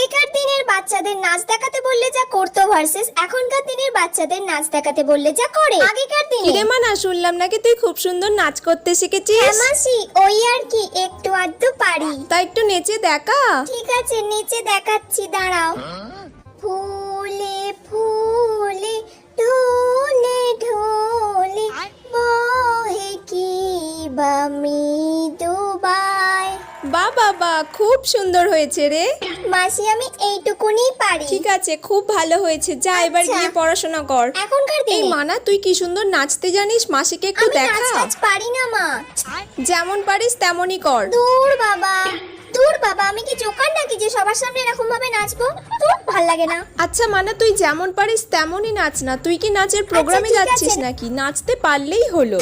আগেকার দিনের বাচ্চাদের নাচ দেখাতে বললে যা করতো ভার্সেস এখনকার দিনের বাচ্চাদের নাচ দেখাতে বললে যা করে। আগেকার দিনে কিরে মানা, শুনলাম নাকি তুই খুব সুন্দর নাচ করতে শিখেছিস। হ্যাঁ মাসি, ওই আর কি একটু আধটু পারি। তা একটু নেচে দেখা। ঠিক আছে, নিচে দেখাচ্ছি, দাঁড়াও। ফুলে ফুলে ঢোলে ঢোলে বহে কি বা মৃদুবাই। বা বাবা, খুব সুন্দর হয়েছে রে। মাসি আমি এইটুকুনি পারি। ঠিক আছে, খুব ভালো হয়েছে, যা এবার আচ্ছা। গিয়ে পড়াশোনা কর। এখনকার এই দিনে মানা, তুই কি সুন্দর নাচতে জানিস, মাসিকে একটু আমি নাচ দেখা। টাচ পারি না মা। যেমন পারিস তেমনই কর। দূর বাবা, দূর বাবা, আমি কি জোকার নাকি যে সবার সামনে এরকম ভাবে নাচবো? দূর, ভাল লাগে না। আচ্ছা মানা, তুই যেমন পারিস তেমনই নাচ না। তুই কি নাচের প্রোগ্রামে ঠিক যাচ্ছিস আছে। নাকি? নাচতে পারলেই হলো।